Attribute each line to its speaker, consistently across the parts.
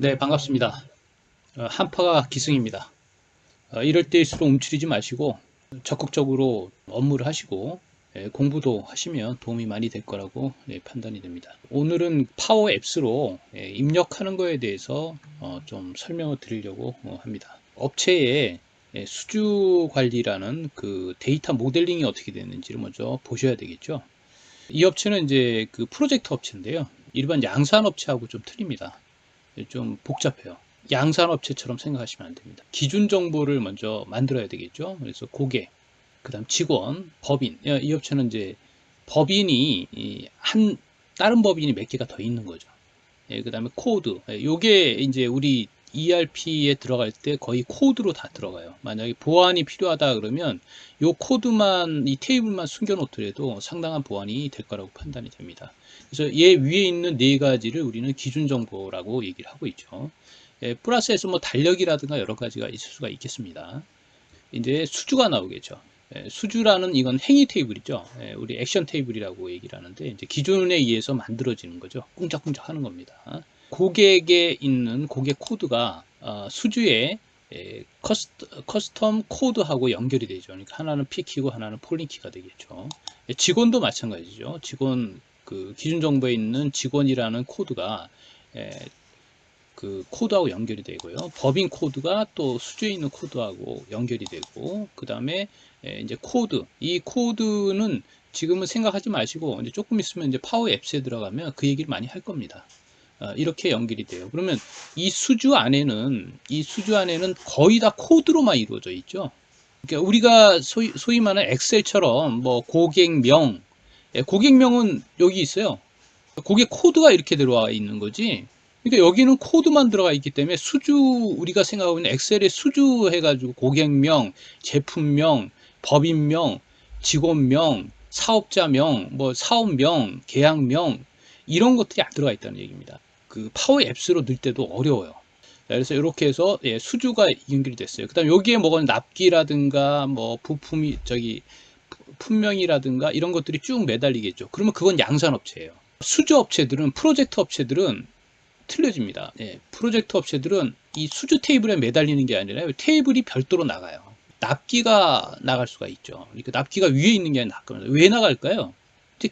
Speaker 1: 네, 반갑습니다. 한파가 기승입니다. 이럴 때일수록 움츠리지 마시고 적극적으로 업무를 하시고 공부도 하시면 도움이 많이 될 거라고 판단이 됩니다. 오늘은 파워 앱스로 입력하는 거에 대해서 좀 설명을 드리려고 합니다. 업체의 수주 관리라는 그 데이터 모델링이 어떻게 되는지를 먼저 보셔야 되겠죠. 이 업체는 이제 그 프로젝트 업체인데요. 일반 양산 업체하고 좀 틀립니다. 좀 복잡해요. 양산업체처럼 생각하시면 안 됩니다. 기준 정보를 먼저 만들어야 되겠죠. 그래서 고객, 그 다음 직원, 법인. 이 업체는 이제 법인이 다른 법인이 몇 개가 더 있는 거죠. 그 다음에 코드. 요게 이제 우리 ERP에 들어갈 때 거의 코드로 다 들어가요. 만약에 보안이 필요하다 그러면 요 코드만, 이 테이블만 숨겨놓더라도 상당한 보안이 될 거라고 판단이 됩니다. 그래서 얘 위에 있는 네 가지를 우리는 기준 정보라고 얘기를 하고 있죠. 플러스해서 뭐 달력이라든가 여러 가지가 있을 수가 있겠습니다. 이제 수주가 나오겠죠. 수주라는 이건 행위 테이블이죠. 우리 액션 테이블이라고 얘기를 하는데 이제 기준에 의해서 만들어지는 거죠. 꿍짝꿍짝 하는 겁니다. 고객에 있는 고객 코드가 수주의 커스텀 코드하고 연결이 되죠. 그러니까 하나는 P키고 하나는 폴링키가 되겠죠. 직원도 마찬가지죠. 직원 그 기준 정보에 있는 직원이라는 코드가 그 코드하고 연결이 되고요. 법인 코드가 또 수주에 있는 코드하고 연결이 되고, 그 다음에 이제 코드. 이 코드는 지금은 생각하지 마시고, 이제 조금 있으면 이제 파워 앱스에 들어가면 그 얘기를 많이 할 겁니다. 이렇게 연결이 돼요. 그러면 이 수주 안에는 거의 다 코드로만 이루어져 있죠. 그러니까 우리가 소위 말하는 엑셀처럼 뭐 고객명, 고객명은 여기 있어요. 고객 코드가 이렇게 들어와 있는 거지. 그러니까 여기는 코드만 들어가 있기 때문에 수주, 우리가 생각하고 있는 엑셀에 수주 해가지고 고객명, 제품명, 법인명, 직원명, 사업자명, 뭐 사업명, 계약명, 이런 것들이 안 들어가 있다는 얘기입니다. 그 파워 앱스로 넣을 때도 어려워요. 그래서 이렇게 해서 수주가 연결이 됐어요. 그 다음에 여기에 뭐가 납기라든가 뭐 부품이 저기 품명이라든가 이런 것들이 쭉 매달리겠죠. 그러면 그건 양산업체예요. 수주 업체들은, 프로젝트 업체들은 틀려집니다. 프로젝트 업체들은 이 수주 테이블에 매달리는 게 아니라 테이블이 별도로 나가요. 납기가 나갈 수가 있죠. 그러니까 납기가 위에 있는 게 아니라 나갑니다. 왜 나갈까요?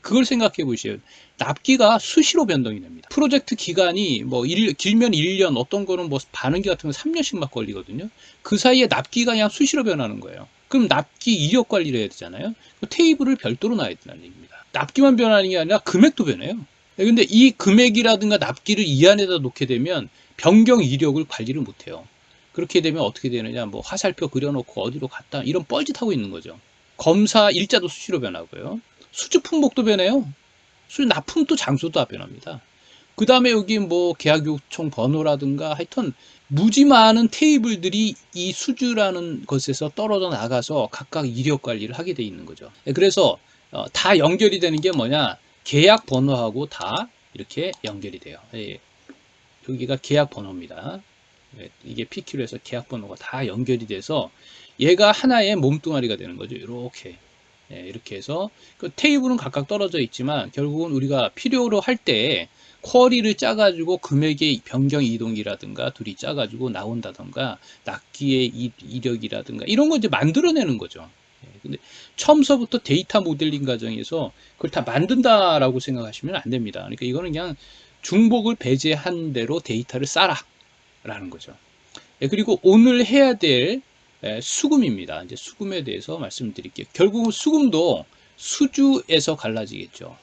Speaker 1: 그걸 생각해 보시요. 납기가 수시로 변동이 됩니다. 프로젝트 기간이 뭐 길면 1년, 어떤 거는 뭐 반응기 같은 건 3년씩 막 걸리거든요. 그 사이에 납기가 그냥 수시로 변하는 거예요. 그럼 납기 이력 관리를 해야 되잖아요. 테이블을 별도로 놔야 된다는 얘기입니다. 납기만 변하는 게 아니라 금액도 변해요. 근데 이 금액이라든가 납기를 이 안에다 놓게 되면 변경 이력을 관리를 못해요. 그렇게 되면 어떻게 되느냐, 뭐 화살표 그려놓고 어디로 갔다, 이런 뻘짓하고 있는 거죠. 검사 일자도 수시로 변하고요. 수주 품목도 변해요. 수주 납품도 장소도 다 변합니다. 그 다음에 여기 뭐 계약 요청 번호라든가 하여튼 무지 많은 테이블들이 이 수주라는 것에서 떨어져 나가서 각각 이력 관리를 하게 돼 있는 거죠. 그래서 다 연결이 되는 게 뭐냐, 계약 번호하고 다 이렇게 연결이 돼요. 여기가 계약 번호입니다. 이게 PQ로 해서 계약 번호가 다 연결이 돼서 얘가 하나의 몸뚱아리가 되는 거죠. 이렇게 해서 그 테이블은 각각 떨어져 있지만 결국은 우리가 필요로 할 때 쿼리를 짜가지고 금액의 변경 이동이라든가 둘이 짜가지고 나온다던가 납기의 이력이라든가 이런 거 이제 만들어내는 거죠. 근데 처음서부터 데이터 모델링 과정에서 그걸 다 만든다라고 생각하시면 안 됩니다. 그러니까 이거는 그냥 중복을 배제한 대로 데이터를 쌓아라 라는 거죠. 그리고 오늘 해야 될 수금입니다. 이제 수금에 대해서 말씀드릴게요. 결국은 수금도 수주에서 갈라지겠죠.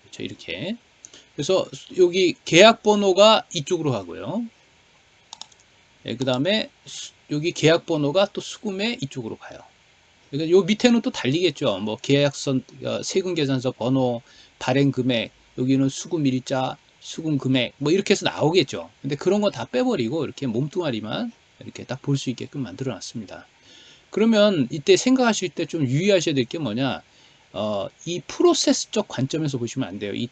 Speaker 1: 그렇죠. 이렇게. 그래서 여기 계약 번호가 이쪽으로 가고요. 그 다음에 여기 계약 번호가 또 수금에 이쪽으로 가요. 그러니까 요 밑에는 또 달리겠죠. 뭐 계약선, 세금 계산서 번호, 발행 금액, 여기는 수금 일자, 수금 금액, 뭐 이렇게 해서 나오겠죠. 근데 그런 거 다 빼버리고 이렇게 몸뚱아리만 이렇게 딱 볼 수 있게끔 만들어 놨습니다. 그러면 이때 생각하실 때 좀 유의하셔야 될 게 뭐냐, 이 프로세스적 관점에서 보시면 안 돼요. 이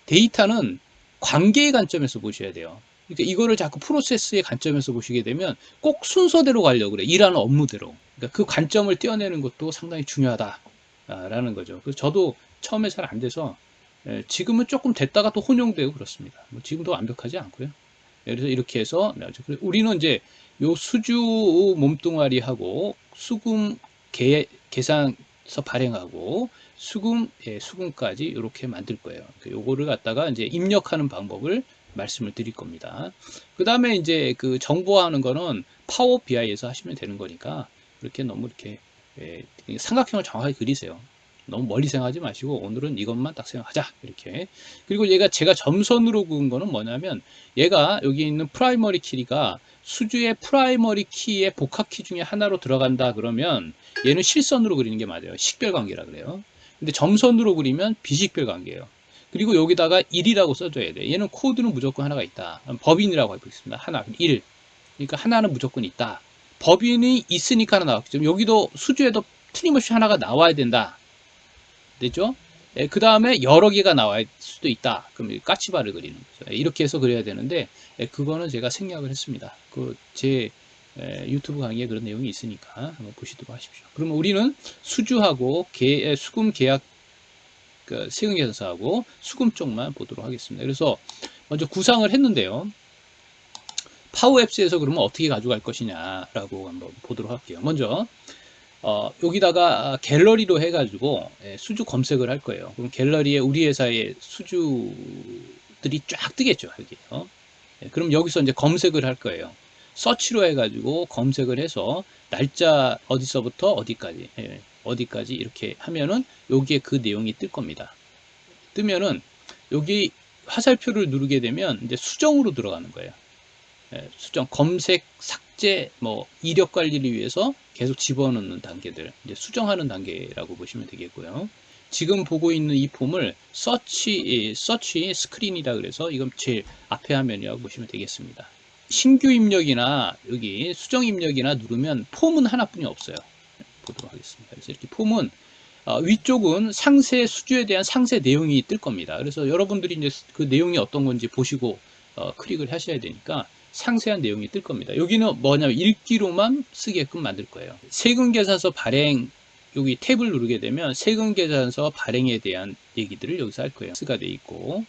Speaker 1: 데이터는 관계의 관점에서 보셔야 돼요. 그러니까 이거를 자꾸 프로세스의 관점에서 보시게 되면 꼭 순서대로 가려고 그래. 일하는 업무대로. 그러니까 그 관점을 떼어내는 것도 상당히 중요하다라는 거죠. 그래서 저도 처음에 잘 안 돼서 지금은 조금 됐다가 또 혼용되고 그렇습니다. 뭐 지금도 완벽하지 않고요. 그래서 이렇게 해서 우리는 이제 요 수주 몸뚱아리하고 수금 계산서 발행하고 수금까지 이렇게 만들 거예요. 요거를 갖다가 이제 입력하는 방법을 말씀을 드릴 겁니다. 그 다음에 이제 그 정보화하는 거는 파워 BI에서 하시면 되는 거니까 그렇게 너무 이렇게 삼각형을 정확하게 그리세요. 너무 멀리 생각하지 마시고 오늘은 이것만 딱 생각하자 이렇게. 그리고 제가 점선으로 그은 거는 뭐냐면 얘가 여기 있는 프라이머리 키가 수주의 프라이머리 키의 복합키 중에 하나로 들어간다 그러면 얘는 실선으로 그리는 게 맞아요. 식별관계라 그래요. 근데 점선으로 그리면 비식별관계예요. 그리고 여기다가 1이라고 써줘야 돼. 얘는 코드는 무조건 하나가 있다. 법인이라고 해보겠습니다. 하나, 1. 그러니까 하나는 무조건 있다. 법인이 있으니까 하나 나왔겠죠. 여기도 수주에도 틀림없이 하나가 나와야 된다. 되죠? 그 다음에 여러 개가 나올 수도 있다. 그럼 까치발을 그리는 거죠. 이렇게 해서 그려야 되는데 그거는 제가 생략을 했습니다. 제 유튜브 강의에 그런 내용이 있으니까 한번 보시도록 하십시오. 그러면 우리는 수주하고 수금 계약 세금계산서하고 수금 쪽만 보도록 하겠습니다. 그래서 먼저 구상을 했는데요. 파워앱스에서 그러면 어떻게 가져갈 것이냐라고 한번 보도록 할게요. 먼저 여기다가 갤러리로 해가지고 수주 검색을 할 거예요. 그럼 갤러리에 우리 회사의 수주들이 쫙 뜨겠죠. 여기요. 그럼 여기서 이제 검색을 할 거예요. 서치로 해가지고 검색을 해서 날짜 어디서부터 어디까지 어디까지 이렇게 하면은 여기에 그 내용이 뜰 겁니다. 뜨면은 여기 화살표를 누르게 되면 이제 수정으로 들어가는 거예요. 수정, 검색, 삭제, 뭐 이력 관리를 위해서 계속 집어넣는 단계들, 이제 수정하는 단계라고 보시면 되겠고요. 지금 보고 있는 이 폼을 서치 스크린이라 그래서 이건 제일 앞에 화면이라고 보시면 되겠습니다. 신규 입력이나 여기 수정 입력이나 누르면 폼은 하나뿐이 없어요. 보도록 하겠습니다. 그래서 이렇게 폼은 위쪽은 상세 수주에 대한 상세 내용이 뜰 겁니다. 그래서 여러분들이 이제 그 내용이 어떤 건지 보시고 클릭을 하셔야 되니까 상세한 내용이 뜰 겁니다. 여기는 뭐냐면 읽기로만 쓰게끔 만들 거예요. 세금계산서 발행 여기 탭을 누르게 되면 세금계산서 발행에 대한 얘기들을 여기서 할 거예요. 스가 돼 있고,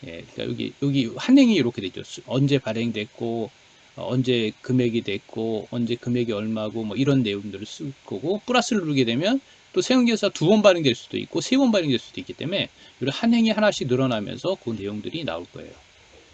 Speaker 1: 그러니까 여기 한행이 이렇게 되죠. 언제 발행됐고, 언제 금액이 됐고, 언제 금액이 얼마고, 뭐 이런 내용들을 쓸 거고, 플러스를 누르게 되면 또 세금계산서 2번 발행될 수도 있고, 3번 발행될 수도 있기 때문에 이런 한행이 하나씩 늘어나면서 그 내용들이 나올 거예요.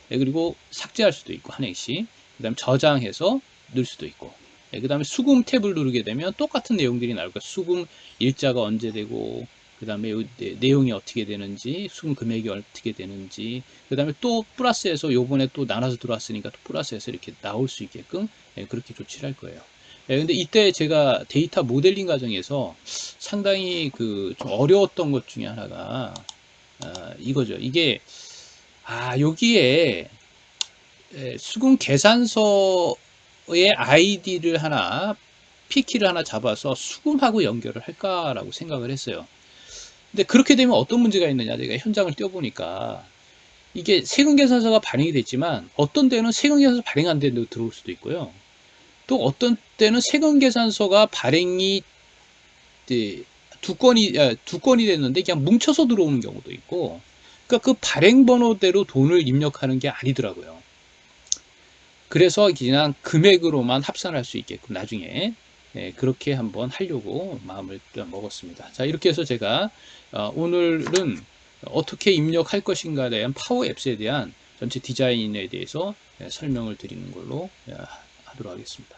Speaker 1: 그리고 삭제할 수도 있고 한 행씩, 그 다음에 저장해서 넣을 수도 있고, 그 다음에 수금 탭을 누르게 되면 똑같은 내용들이 나올 거예요. 수금 일자가 언제 되고, 그 다음에 내용이 어떻게 되는지, 수금 금액이 어떻게 되는지, 그 다음에 또 플러스해서 요번에 또 나눠서 들어왔으니까 또 플러스해서 이렇게 나올 수 있게끔 그렇게 조치를 할 거예요. 근데 이때 제가 데이터 모델링 과정에서 상당히 좀 어려웠던 것 중에 하나가 이거죠. 이게 여기에 수금 계산서의 아이디를 하나, P키를 하나 잡아서 수금하고 연결을 할까라고 생각을 했어요. 근데 그렇게 되면 어떤 문제가 있느냐, 제가 현장을 뛰어보니까 이게 세금계산서가 발행이 됐지만 어떤 때는 세금계산서 발행 안 되는 데 들어올 수도 있고요. 또 어떤 때는 세금계산서가 발행이 두 건이 됐는데 그냥 뭉쳐서 들어오는 경우도 있고, 그러니까 그 발행 번호대로 돈을 입력하는 게 아니더라고요. 그래서 그냥 금액으로만 합산할 수 있게끔 나중에 그렇게 한번 하려고 마음을 먹었습니다. 자, 이렇게 해서 제가 오늘은 어떻게 입력할 것인가에 대한 파워 앱스에 대한 전체 디자인에 대해서 설명을 드리는 걸로 하도록 하겠습니다.